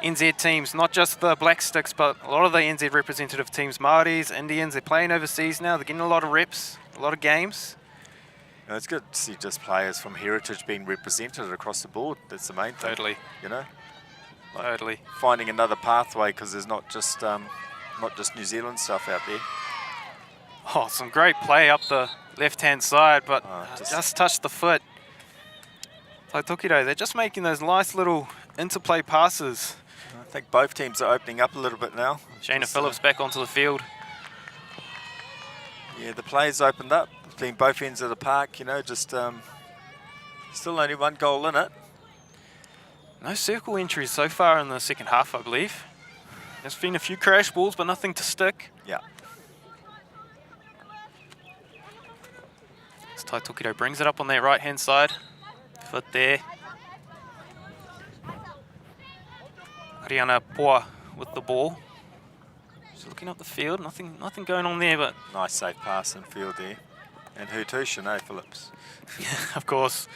Speaker 2: NZ teams, not just the Black Sticks, but a lot of the NZ representative teams, Māoris, Indians, they're playing overseas now. They're getting a lot of reps, a lot of games.
Speaker 1: No, it's good to see just players from heritage being represented across the board. That's the main thing.
Speaker 2: Totally.
Speaker 1: You know? Like
Speaker 2: totally.
Speaker 1: Finding another pathway, because there's not just New Zealand stuff out there.
Speaker 2: Oh, some great play up the left-hand side, but just touched the foot. Tai Tokerau, they're just making those nice little interplay passes.
Speaker 1: I think both teams are opening up a little bit now.
Speaker 2: Shayna Phillips back onto the field.
Speaker 1: Yeah, the play's opened up. It's been both ends of the park, you know, just still only 1 goal in it.
Speaker 2: No circle entries so far in the second half, I believe. There's been a few crash balls, but nothing to stick.
Speaker 1: Yeah.
Speaker 2: As Tai Tokerau brings it up on their right-hand side. Foot there. Ariana Poa with the ball. She's looking up the field. Nothing going on there, but
Speaker 1: nice safe pass in field there. And who too? Shanae Phillips.
Speaker 2: Of course.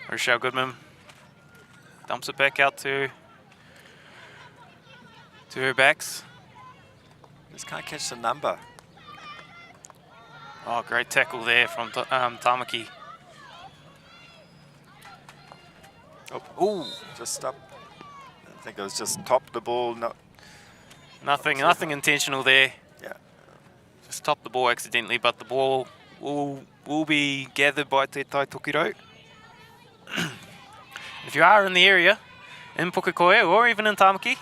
Speaker 2: Rochelle Goodman dumps it back out to her backs.
Speaker 1: Just can't catch the number.
Speaker 2: Oh, great tackle there from Tāmaki.
Speaker 1: Oh, just up. I think it was just topped the ball.
Speaker 2: Nothing intentional there.
Speaker 1: Yeah.
Speaker 2: Just topped the ball accidentally, but the ball will be gathered by Tai Tokerau. If you are in the area, in Pukekohe or even in Tāmaki,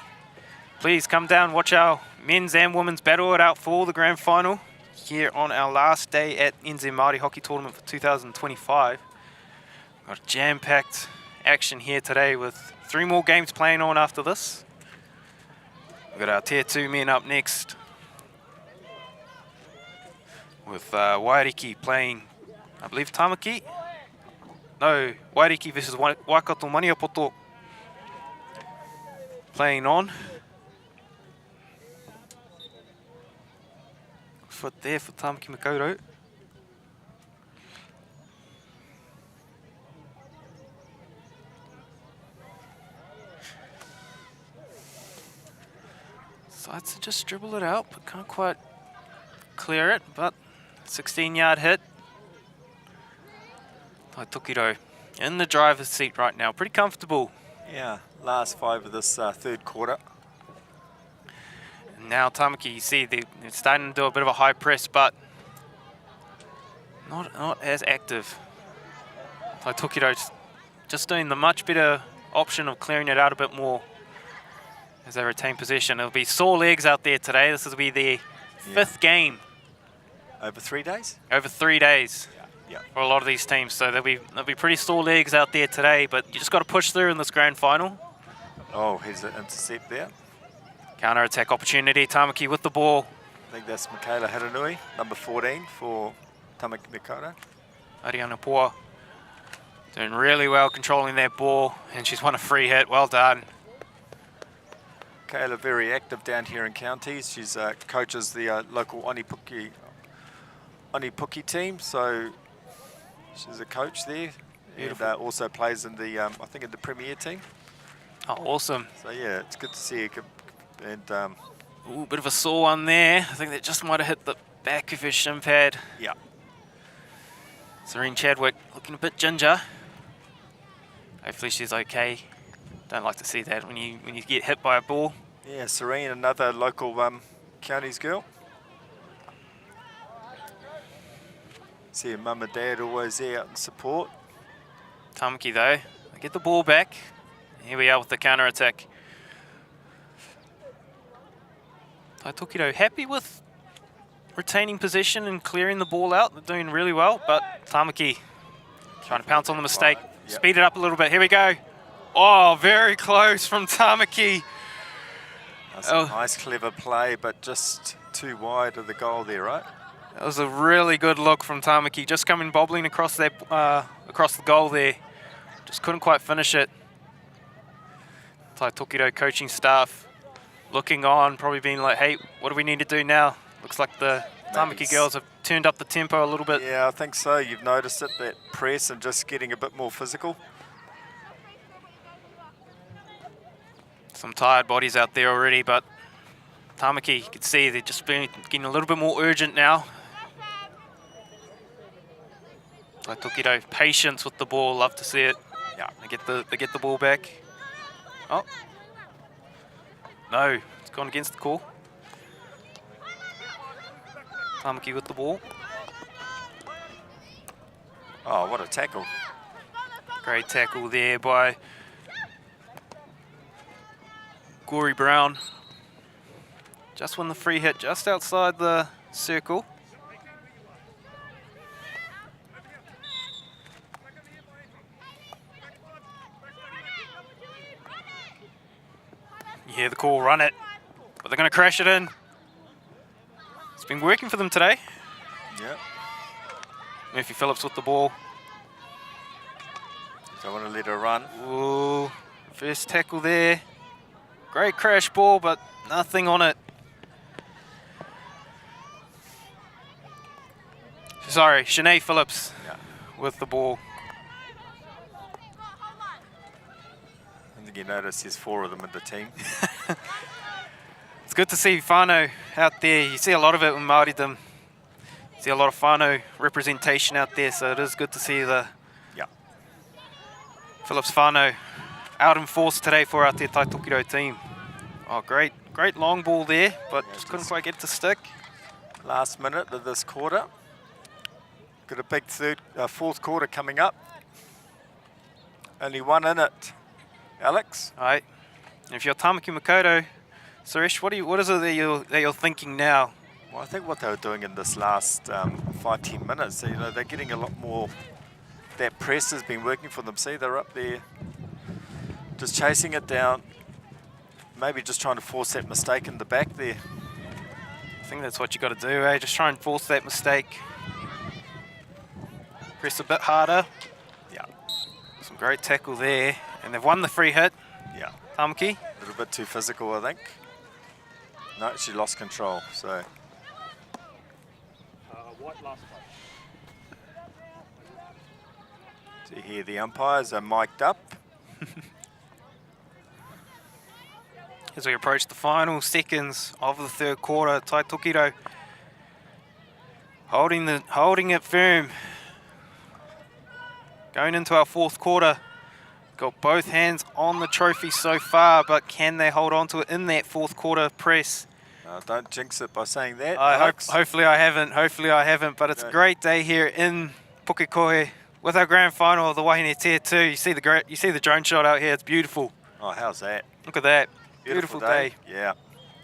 Speaker 2: please come down, watch our men's and women's battle it out for the grand final here on our last day at NZ Māori Hockey Tournament for 2025. Got a jam-packed action here today with 3 more games playing on after this. We've got our Tier 2 men up next with Wairiki playing, I believe, Tāmaki. No, Wairiki versus Waikato Maniapoto playing on. Foot there for Tāmaki Makaurau. Decides to just dribble it out, but can't quite clear it, but 16-yard hit. Tai Tokerau in the driver's seat right now, pretty comfortable.
Speaker 1: Yeah, last 5 of this third quarter.
Speaker 2: And now Tāmaki, you see they're starting to do a bit of a high press, but not as active. Tai Tokerau just doing the much better option of clearing it out a bit more as they retain possession. It'll be sore legs out there today. This will be their 5th game.
Speaker 1: Over 3 days?
Speaker 2: Over 3 days.
Speaker 1: Yeah.
Speaker 2: For a lot of these teams, so they'll be pretty sore legs out there today, but you just got to push through in this grand final.
Speaker 1: Oh, here's an intercept there.
Speaker 2: Counter-attack opportunity, Tāmaki with the ball.
Speaker 1: I think that's Michaela Hiranui, number 14 for Tāmaki Makaurau.
Speaker 2: Ariana Poa doing really well controlling that ball, and she's won a free hit. Well done.
Speaker 1: Michaela very active down here in counties. She's coaches the local Onipuki team, so She's a coach there.
Speaker 2: Beautiful.
Speaker 1: And also plays in the, I think, in the Premier team.
Speaker 2: Oh, awesome.
Speaker 1: So yeah, it's good to see her. And
Speaker 2: Ooh, bit of a sore one there. I think that just might have hit the back of her shin pad.
Speaker 1: yeah,
Speaker 2: Serene Chadwick looking a bit ginger. Hopefully she's okay. Don't like to see that when you get hit by a ball.
Speaker 1: yeah, Serene, another local counties girl. See her mum and dad always there out in support.
Speaker 2: Tāmaki though, they get the ball back. Here we are with the counter attack. Tai Tokerau happy with retaining possession and clearing the ball out. They're doing really well, but Tāmaki trying to pounce on the mistake.
Speaker 1: Yep.
Speaker 2: Speed it up a little bit. Here we go. Oh, very close from Tāmaki.
Speaker 1: That's a nice, clever play, but just too wide of the goal there, right?
Speaker 2: That was a really good look from Tāmaki. Just coming bobbling across that across the goal there. Just couldn't quite finish it. Tai Tokerau coaching staff looking on, probably being like, hey, what do we need to do now? Looks like the Tāmaki girls have turned up the tempo a little bit.
Speaker 1: Yeah, I think so. You've noticed it, that press and just getting a bit more physical.
Speaker 2: Some tired bodies out there already, but Tāmaki, you can see they're just getting a little bit more urgent now. Tai Tokerau, patience with the ball, love to see it. Yeah, they get the ball back. Oh, no, it's gone against the call. Tāmaki with the ball.
Speaker 1: Oh, what a tackle.
Speaker 2: Great tackle there by Gory Brown. Just won the free hit just outside the circle. You hear the call, run it. But they're going to crash it in. It's been working for them today.
Speaker 1: Yeah.
Speaker 2: Murphy Phillips with the ball.
Speaker 1: Don't want to let her run.
Speaker 2: Ooh, first tackle there. Great crash ball, but nothing on it. Sorry, Shanae Phillips with the ball.
Speaker 1: I think you notice there's 4 of them in the team.
Speaker 2: It's good to see whānau out there. You see a lot of it in Māoridom. You see a lot of whānau representation out there, so it is good to see the Phillips whānau out in force today for our Te Tai Tokerau team. Oh, great long ball there, but just couldn't quite get it to stick.
Speaker 1: Last minute of this quarter. Got a big fourth quarter coming up. Only one in it. Alex?
Speaker 2: All right. And if you're Tāmaki Makaurau, Suresh, what is it that you're thinking now?
Speaker 1: Well, I think what they were doing in this last 5-10 minutes, they're getting a lot more. That press has been working for them. See, they're up there, just chasing it down. Maybe just trying to force that mistake in the back there.
Speaker 2: I think that's what you got to do, eh? Just try and force that mistake. Press a bit harder.
Speaker 1: Yeah.
Speaker 2: Some great tackle there, and they've won the free hit.
Speaker 1: Yeah.
Speaker 2: Tāmaki.
Speaker 1: A little bit too physical, I think. No, she lost control. So.
Speaker 3: White last play.
Speaker 1: So here the umpires are mic'd up.
Speaker 2: As we approach the final seconds of the third quarter, Tai Tokerau holding it firm. Going into our fourth quarter, got both hands on the trophy so far, but can they hold on to it in that fourth quarter press?
Speaker 1: Don't jinx it by saying that.
Speaker 2: Hopefully I haven't, but it's a great day here in Pukekohe with our grand final of the Wāhine Tier 2. You see the drone shot out here, it's beautiful.
Speaker 1: Oh, how's that?
Speaker 2: Look at that. Beautiful day.
Speaker 1: Yeah.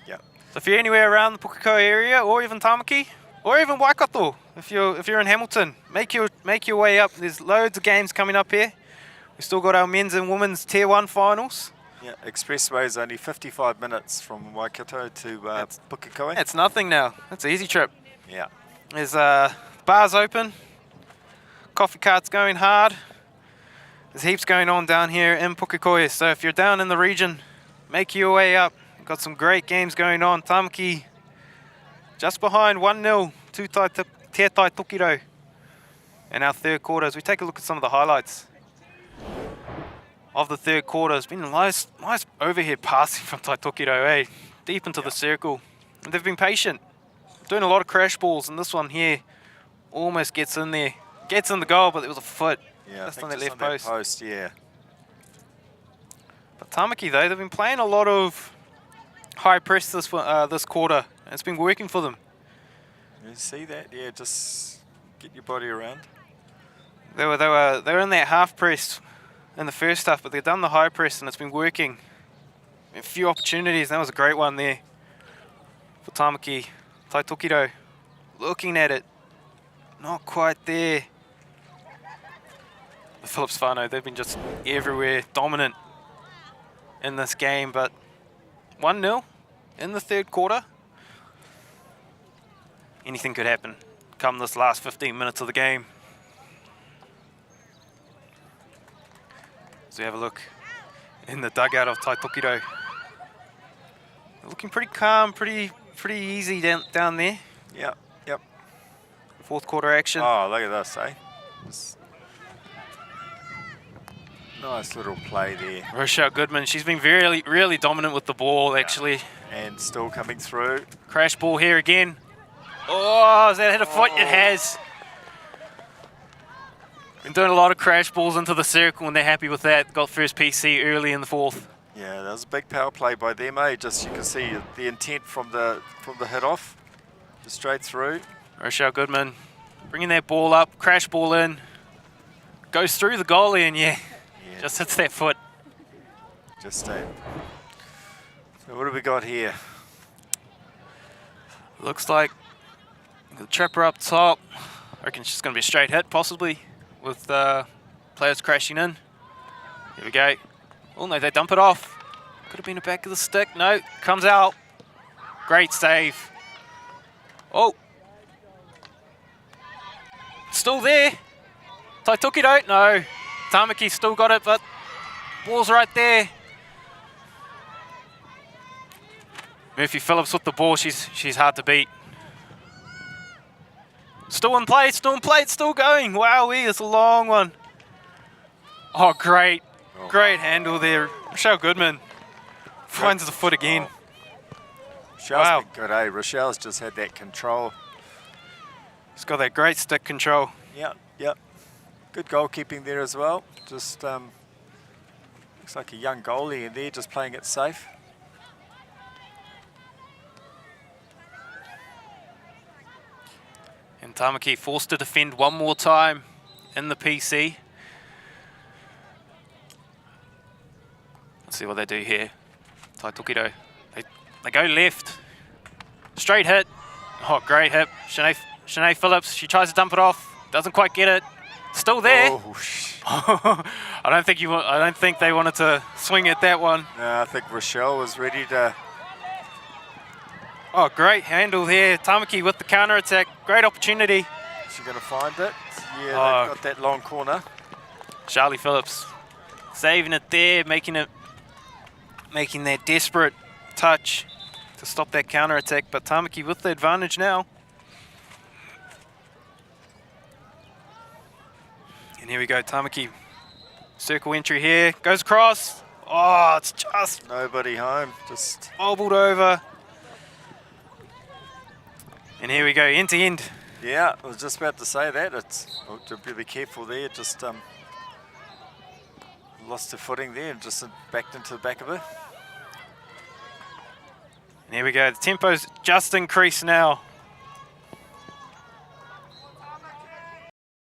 Speaker 1: Yeah.
Speaker 2: So if you're anywhere around the Pukekohe area, or even Tāmaki, or even Waikato, if you're in Hamilton, make your way up. There's loads of games coming up here. We've still got our men's and women's Tier 1 finals.
Speaker 1: Yeah, expressway is only 55 minutes from Waikato to Pukekohe.
Speaker 2: It's nothing now. It's an easy trip.
Speaker 1: Yeah.
Speaker 2: There's bars open, coffee carts going hard. There's heaps going on down here in Pukekohe. So if you're down in the region, make your way up. We've got some great games going on. Tāmaki just behind 1-0 to Te Tai Tokerau. in our third quarter. As we take a look at some of the highlights of the third quarter, it's been a nice overhead passing from Tai Tokerau, deep into the circle. And they've been patient, doing a lot of crash balls, and this one here almost gets in there. Gets in the goal, but it was a foot.
Speaker 1: Yeah,
Speaker 2: just
Speaker 1: I think
Speaker 2: on that
Speaker 1: just
Speaker 2: left
Speaker 1: on
Speaker 2: post.
Speaker 1: That post, yeah.
Speaker 2: But Tāmaki, though, they've been playing a lot of high press this quarter, and it's been working for them.
Speaker 1: You see that? Yeah, just get your body around.
Speaker 2: They were in that half press in the first half, but they've done the high press, and it's been working. A few opportunities, and that was a great one there for Tāmaki. Tai Tokerau looking at it, not quite there. The Phillips whānau, they've been just everywhere, dominant in this game, but 1-0 in the third quarter. Anything could happen come this last 15 minutes of the game. So we have a look in the dugout of Tai Tokerau. Looking pretty calm, pretty easy down there.
Speaker 1: Yep, yep.
Speaker 2: Fourth quarter action.
Speaker 1: Oh, look at this, eh? Just nice little play there.
Speaker 2: Rochelle Goodman, she's been really dominant with the ball, actually.
Speaker 1: And still coming through.
Speaker 2: Crash ball here again. Oh, has that hit a foot? It has. Been doing a lot of crash balls into the circle, and they're happy with that. Got first PC early in the fourth.
Speaker 1: Yeah, that was a big power play by them, eh? Just you can see the intent from the hit off, just straight through.
Speaker 2: Rochelle Goodman bringing that ball up, crash ball in, goes through the goalie, and just hits that foot.
Speaker 1: Just that. So what do we got here?
Speaker 2: Looks like the trapper up top. I reckon it's just going to be a straight hit, possibly, with players crashing in. Here we go. Oh no, they dump it off. Could have been the back of the stick. No, comes out. Great save. Oh. Still there. Tai Tokerau, no. Tāmaki still got it, but ball's right there. Murphy Phillips with the ball, she's hard to beat. Still in play, it's still going. Wow, it's a long one. Oh, great. Great handle there. Rochelle Goodman finds the foot again.
Speaker 1: Rochelle's been good, eh? Rochelle's just had that control.
Speaker 2: She's got that great stick control.
Speaker 1: Yep, yep. Good goalkeeping there as well. Just looks like a young goalie in there, just playing it safe.
Speaker 2: And Tāmaki forced to defend one more time in the PC. Let's see what they do here. Tai Tokerau, they go left. Straight hit. Oh, great hit. Shanae Phillips, she tries to dump it off. Doesn't quite get it. Still there.
Speaker 1: Oh,
Speaker 2: I don't think they wanted to swing at that one.
Speaker 1: no, I think Rochelle was ready to.
Speaker 2: Oh, great handle here. Tāmaki with the counter attack. Great opportunity.
Speaker 1: Is she going to find it? Yeah,
Speaker 2: Oh.
Speaker 1: they've got that long corner.
Speaker 2: Charlie Phillips saving it there, making that desperate touch to stop that counter attack. But Tāmaki with the advantage now. And here we go, Tāmaki. Circle entry here, goes across. Oh, it's just
Speaker 1: Nobody home. Just
Speaker 2: bobbled over. And here we go, end to end.
Speaker 1: yeah, I was just about to say that. It's to be careful there. Just lost the footing there and just backed into the back of it.
Speaker 2: And here we go, the tempo's just increased now.